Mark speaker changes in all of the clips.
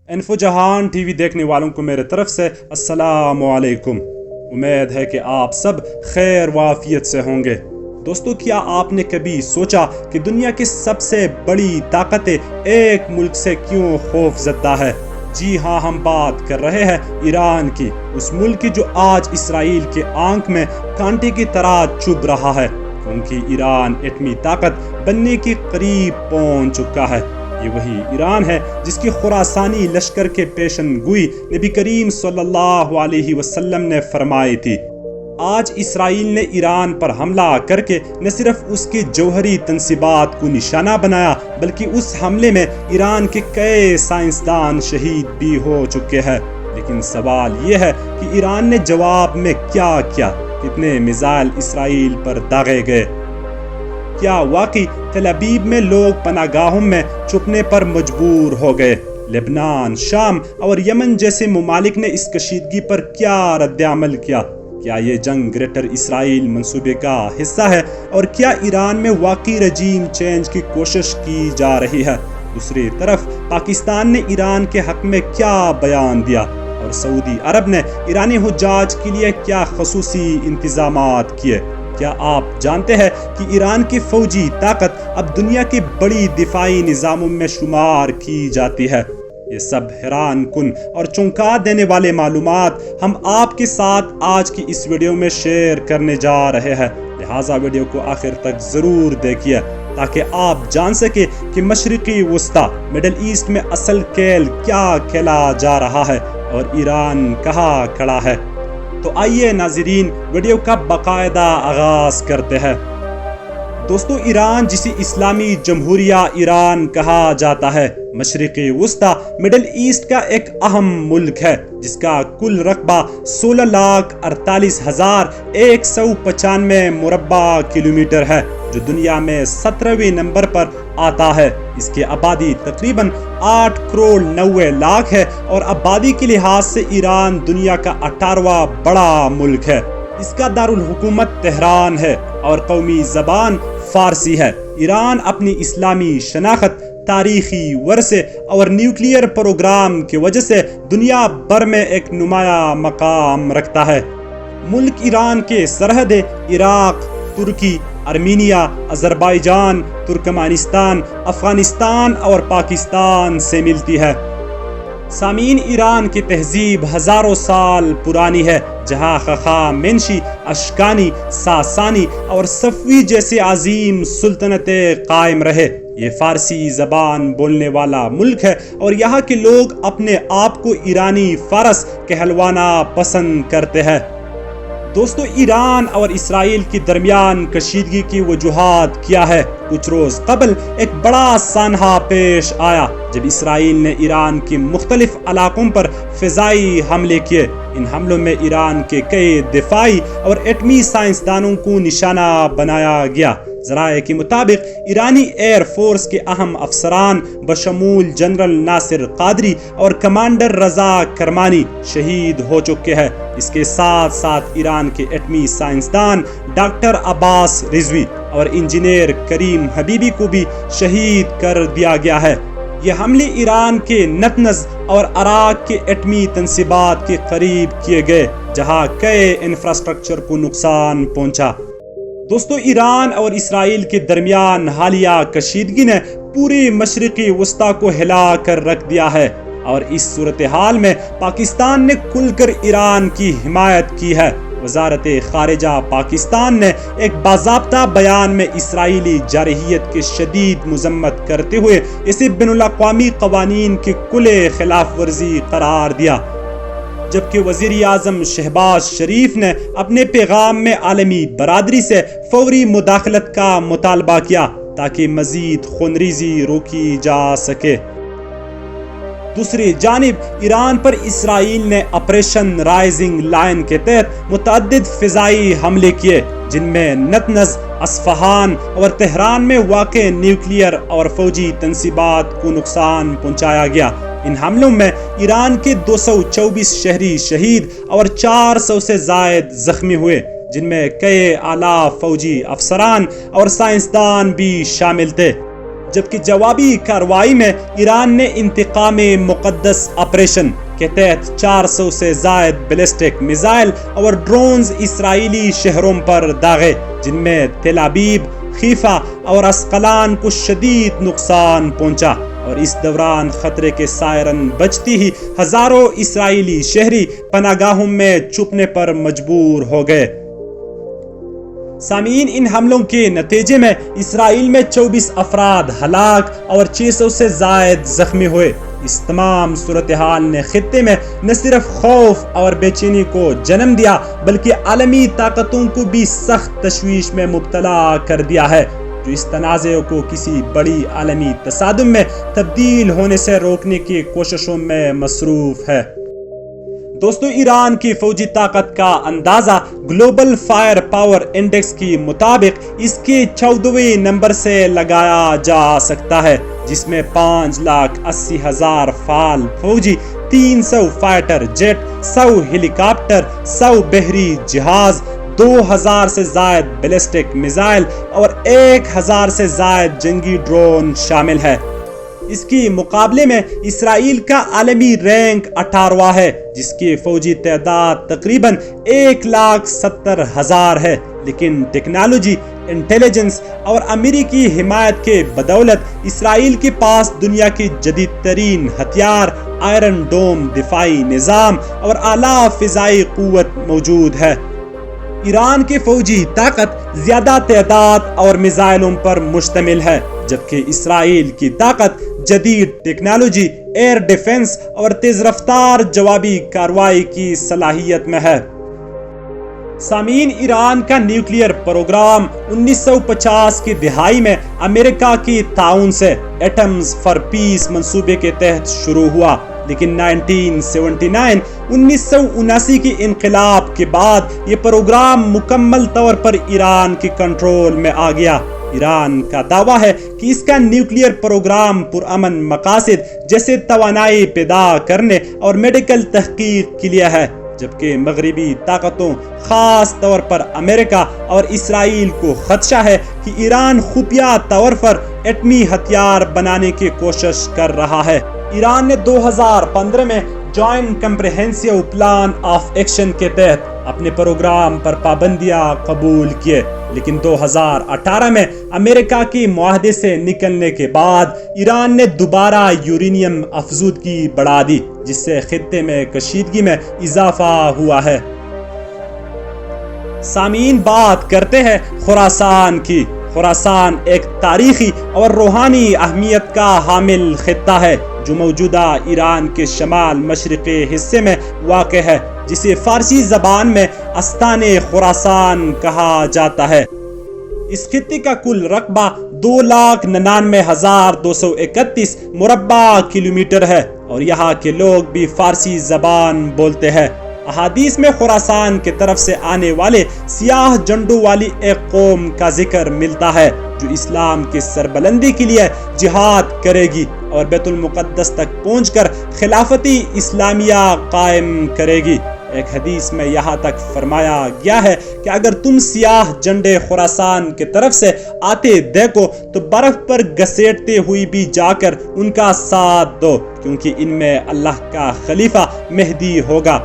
Speaker 1: Info جہان T V دیکھنے والوں کو میرے طرف سے السلام علیکم۔ امید ہے کہ آپ سب خیر و عافیت سے ہوں گے۔ دوستو، کیا آپ نے کبھی سوچا کہ دنیا کی سب سے بڑی طاقتیں ایک ملک سے کیوں خوف زدہ ہے؟ جی ہاں، ہم بات کر رہے ہیں ایران کی، اس ملک کی جو آج اسرائیل کے آنکھ میں کانٹے کی طرح چبھ رہا ہے، کیونکہ ایران ایٹمی طاقت بننے کے قریب پہنچ چکا ہے۔ یہ وہی ایران ہے جس کی خراسانی لشکر کے پیشن گوئی نبی کریم صلی اللہ علیہ وسلم نے فرمائی تھی۔ آج اسرائیل نے ایران پر حملہ کر کے نہ صرف اس کی جوہری تنصیبات کو نشانہ بنایا، بلکہ اس حملے میں ایران کے کئی سائنسدان شہید بھی ہو چکے ہیں۔ لیکن سوال یہ ہے کہ ایران نے جواب میں کیا کیا؟ کتنے میزائل اسرائیل پر داغے گئے؟ کیا واقعی تل ابیب میں لوگ پناہ گاہوں میں چھپنے پر مجبور ہو گئے؟ لبنان، شام اور یمن جیسے ممالک نے اس کشیدگی پر کیا رد عمل کیا؟ کیا یہ جنگ گریٹر اسرائیل منصوبے کا حصہ ہے؟ اور کیا ایران میں واقعی رجیم چینج کی کوشش کی جا رہی ہے؟ دوسری طرف پاکستان نے ایران کے حق میں کیا بیان دیا؟ اور سعودی عرب نے ایرانی حجاج کے لیے کیا خصوصی انتظامات کیے؟ کیا آپ جانتے ہیں کہ ایران کی فوجی طاقت اب دنیا کی بڑی دفاعی نظاموں میں شمار کی جاتی ہے؟ یہ سب حیران کن اور چونکا دینے والے معلومات ہم آپ کے ساتھ آج کی اس ویڈیو میں شیئر کرنے جا رہے ہیں، لہٰذا ویڈیو کو آخر تک ضرور دیکھیے تاکہ آپ جان سکیں کہ مشرقی وسطی مڈل ایسٹ میں اصل کھیل کیا کھیلا جا رہا ہے اور ایران کہاں کھڑا ہے۔ تو آئیے ناظرین، ویڈیو کا باقاعدہ آغاز کرتے ہیں۔ دوستو، ایران جسے اسلامی جمہوریہ ایران کہا جاتا ہے، مشرقی وسطی مڈل ایسٹ کا ایک اہم ملک ہے جس کا کل رقبہ 16,48,195 مربع کلومیٹر ہے، جو دنیا میں 17ویں نمبر پر آتا ہے۔ اس کی آبادی تقریباً 8 کروڑ 90 لاکھ ہے اور آبادی کے لحاظ سے ایران دنیا کا 18واں بڑا ملک ہے۔ اس کا دارالحکومت تہران ہے اور قومی زبان فارسی ہے۔ ایران اپنی اسلامی شناخت، تاریخی ورثے اور نیوکلیئر پروگرام کی وجہ سے دنیا بھر میں ایک نمایاں مقام رکھتا ہے۔ ملک ایران کے سرحدیں عراق، ترکی، ارمینیا، آذربائیجان، ترکمانستان، افغانستان اور پاکستان سے ملتی ہے۔ سامعین، ایران کی تہذیب ہزاروں سال پرانی ہے، جہاں ہخامنشی، اشکانی، ساسانی اور صفوی جیسے عظیم سلطنتیں قائم رہے۔ یہ فارسی زبان بولنے والا ملک ہے اور یہاں کے لوگ اپنے آپ کو ایرانی فارس کہلوانا پسند کرتے ہیں۔ دوستو، ایران اور اسرائیل کے درمیان کشیدگی کی وجوہات کیا ہے؟ کچھ روز قبل ایک بڑا سانحہ پیش آیا جب اسرائیل نے ایران کے مختلف علاقوں پر فضائی حملے کیے۔ ان حملوں میں ایران کے کئی دفاعی اور ایٹمی سائنسدانوں کو نشانہ بنایا گیا۔ ذرائع کے مطابق ایرانی ایئر فورس کے اہم افسران بشمول جنرل ناصر قادری اور کمانڈر رضا کرمانی شہید ہو چکے ہیں۔ اس کے ساتھ ساتھ ایران کے ایٹمی سائنسدان ڈاکٹر عباس رضوی اور انجینئر کریم حبیبی کو بھی شہید کر دیا گیا ہے۔ یہ حملے ایران کے نتنز اور عراق کے ایٹمی تنصیبات کے قریب کیے گئے، جہاں کئی انفراسٹرکچر کو نقصان پہنچا۔ دوستو، ایران اور اسرائیل کے درمیان حالیہ کشیدگی نے پوری مشرقی وسطی کو ہلا کر رکھ دیا ہے، اور اس صورتحال میں پاکستان نے کھل کر ایران کی حمایت کی ہے۔ وزارت خارجہ پاکستان نے ایک باضابطہ بیان میں اسرائیلی جارحیت کی شدید مذمت کرتے ہوئے اسے بین الاقوامی قوانین کی کھلے خلاف ورزی قرار دیا، جبکہ وزیر اعظم شہباز شریف نے اپنے پیغام میں عالمی برادری سے فوری مداخلت کا مطالبہ کیا تاکہ مزید خونریزی روکی جا سکے۔ دوسری جانب ایران پر اسرائیل نے آپریشن رائزنگ لائن کے تحت متعدد فضائی حملے کیے، جن میں نتنز، اصفہان اور تہران میں واقع نیوکلیئر اور فوجی تنصیبات کو نقصان پہنچایا گیا۔ ان حملوں میں ایران کے 224 شہری شہید اور 400 سے زائد زخمی ہوئے، جن میں کئی اعلیٰ فوجی افسران اور سائنسدان بھی شامل تھے۔ جبکہ جوابی کارروائی میں ایران نے انتقام مقدس آپریشن کے تحت 400 سے زائد بیلسٹک میزائل اور ڈرونز اسرائیلی شہروں پر داغے، جن میں تل ابیب، خیفا اور اسقلان کو شدید نقصان پہنچا، اور اس دوران خطرے کے سائرن بجتی ہی ہزاروں اسرائیلی شہری پناہ گاہوں میں چھپنے پر مجبور ہو گئے۔ سامعین، ان حملوں کے نتیجے میں اسرائیل میں 24 افراد ہلاک اور 600 سے زائد زخمی ہوئے۔ اس تمام صورتحال نے خطے میں نہ صرف خوف اور بے چینی کو جنم دیا بلکہ عالمی طاقتوں کو بھی سخت تشویش میں مبتلا کر دیا ہے، جو اس تنازع کو کسی بڑی عالمی تصادم میں تبدیل ہونے سے روکنے کی کوششوں میں مصروف ہے۔ دوستو، ایران کی فوجی طاقت کا اندازہ گلوبل فائر پاور انڈیکس کی مطابق اس کے 14ویں نمبر سے لگایا جا سکتا ہے، جس میں 5,80,000 فعال فوجی، 300 فائٹر جیٹ، 100 ہیلی کاپٹر، 100 بحری جہاز، 2,000 سے زائد بیلسٹک میزائل اور 1,000 سے زائد جنگی ڈرون شامل ہے۔ اس کی مقابلے میں اسرائیل کا عالمی رینک 18واں ہے، جس کی فوجی تعداد تقریباً 1,70,000 ہے، لیکن ٹیکنالوجی، انٹیلیجنس اور امریکی حمایت کے بدولت اسرائیل کے پاس دنیا کی جدید ترین ہتھیار، آئرن ڈوم دفاعی نظام اور اعلیٰ فضائی قوت موجود ہے۔ ایران کی فوجی طاقت زیادہ تعداد اور میزائلوں پر مشتمل ہے، جبکہ اسرائیل کی طاقت جدید ٹیکنالوجی، ایئر ڈیفنس اور تیز رفتار جوابی کارروائی کی صلاحیت میں ہے۔ سامعین، ایران کا نیوکلیئر پروگرام 1950 کی دہائی میں امریکہ کی تعاون سے ایٹمز فار پیس منصوبے کے تحت شروع ہوا، لیکن 1979 کی انقلاب کے بعد یہ پروگرام مکمل طور پر ایران کے کنٹرول میں آ گیا۔ ایران کا دعویٰ ہے کہ اس کا نیوکلیئر پروگرام پرامن مقاصد جیسے توانائی پیدا کرنے اور میڈیکل تحقیق کے لیے ہے، جبکہ مغربی طاقتوں، خاص طور پر امریکہ اور اسرائیل کو خدشہ ہے کہ ایران خفیہ طور پر ایٹمی ہتھیار بنانے کی کوشش کر رہا ہے۔ ایران نے 2015 میں joint comprehensive plan of action کے تحت اپنے پروگرام پر پابندیاں قبول کیے، لیکن 2018 میں امریکہ کی معاہدے سے نکلنے کے بعد ایران نے دوبارہ یورینیم افزودگی بڑھا دی، جس سے خطے میں کشیدگی میں اضافہ ہوا ہے۔ سامعین، بات کرتے ہیں خراسان کی۔ خراسان ایک تاریخی اور روحانی اہمیت کا حامل خطہ ہے جو موجودہ ایران کے شمال مشرقی حصے میں واقع ہے، جسے فارسی زبان میں استان خراسان کہا جاتا ہے۔ اس خطے کا کل رقبہ 2,99,231 مربع کلومیٹر ہے، اور یہاں کے لوگ بھی فارسی زبان بولتے ہیں۔ احادیث میں خراسان کی طرف سے آنے والے سیاہ جھنڈوں والی ایک قوم کا ذکر ملتا ہے جو اسلام کی سربلندی کے لیے جہاد کرے گی اور بیت المقدس تک پہنچ کر خلافتی اسلامیہ قائم کرے گی۔ ایک حدیث میں یہاں تک فرمایا گیا ہے کہ اگر تم سیاہ جھنڈے خراسان کی طرف سے آتے دیکھو تو برف پر گھسیٹتے ہوئے بھی جا کر ان کا ساتھ دو، کیونکہ ان میں اللہ کا خلیفہ مہدی ہوگا۔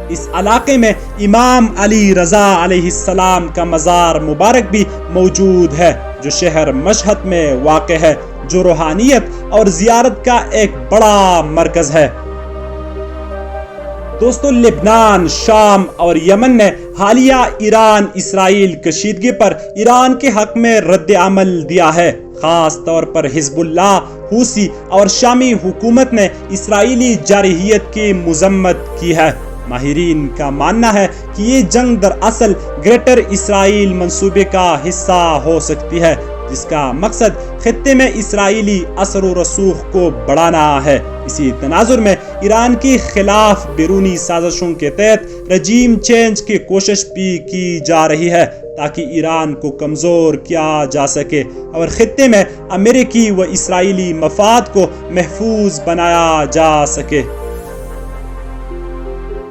Speaker 1: اس علاقے میں امام علی رضا علیہ السلام کا مزار مبارک بھی موجود ہے، جو شہر مشہد میں واقع ہے، جو روحانیت اور زیارت کا ایک بڑا مرکز ہے۔ دوستو، لبنان، شام اور یمن نے حالیہ ایران اسرائیل کشیدگی پر ایران کے حق میں رد عمل دیا ہے۔ خاص طور پر حزب اللہ، حوثی اور شامی حکومت نے اسرائیلی جارحیت کی مذمت کی ہے۔ ماہرین کا ماننا ہے کہ یہ جنگ دراصل گریٹر اسرائیل منصوبے کا حصہ ہو سکتی ہے، جس کا مقصد خطے میں اسرائیلی اثر و رسوخ کو بڑھانا ہے۔ اسی تناظر میں ایران کے خلاف بیرونی سازشوں کے تحت رجیم چینج کی کوشش بھی کی جا رہی ہے تاکہ ایران کو کمزور کیا جا سکے اور خطے میں امریکی و اسرائیلی مفاد کو محفوظ بنایا جا سکے۔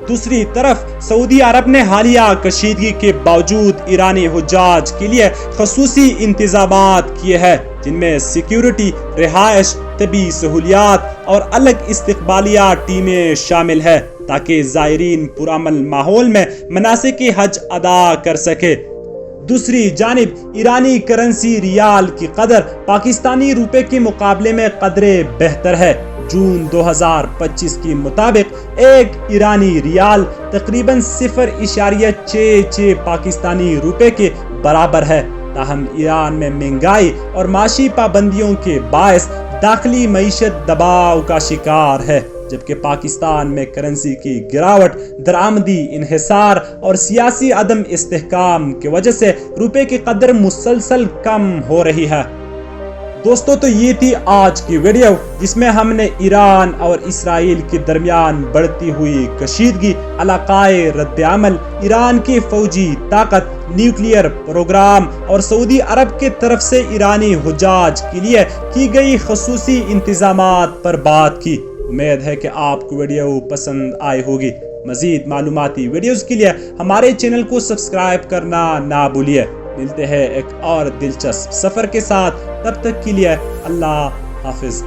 Speaker 1: دوسری طرف سعودی عرب نے حالیہ کشیدگی کے باوجود ایرانی حجاج کے لیے خصوصی انتظامات کیے ہیں، جن میں سیکیورٹی، رہائش، طبی سہولیات اور الگ استقبالیہ ٹیمیں شامل ہیں تاکہ زائرین پرامن ماحول میں مناسک حج ادا کر سکے۔ دوسری جانب ایرانی کرنسی ریال کی قدر پاکستانی روپے کے مقابلے میں قدرے بہتر ہے۔ جون 2025 کے مطابق ایک ایرانی ریال تقریباً 0.66 پاکستانی روپے کے برابر ہے۔ تاہم ایران میں مہنگائی اور معاشی پابندیوں کے باعث داخلی معیشت دباؤ کا شکار ہے، جبکہ پاکستان میں کرنسی کی گراوٹ، درآمدی انحصار اور سیاسی عدم استحکام کی وجہ سے روپے کی قدر مسلسل کم ہو رہی ہے۔ دوستو، تو یہ تھی آج کی ویڈیو جس میں ہم نے ایران اور اسرائیل کے درمیان بڑھتی ہوئی کشیدگی، علاقائی رد عمل، ایران کی فوجی طاقت، نیوکلیئر پروگرام اور سعودی عرب کی طرف سے ایرانی حجاج کے لیے کی گئی خصوصی انتظامات پر بات کی۔ امید ہے کہ آپ کو ویڈیو پسند آئی ہوگی۔ مزید معلوماتی ویڈیوز کے لیے ہمارے چینل کو سبسکرائب کرنا نہ بھولیے۔ ملتے ہیں ایک اور دلچسپ سفر کے ساتھ، تب تک کے لیے اللہ حافظ۔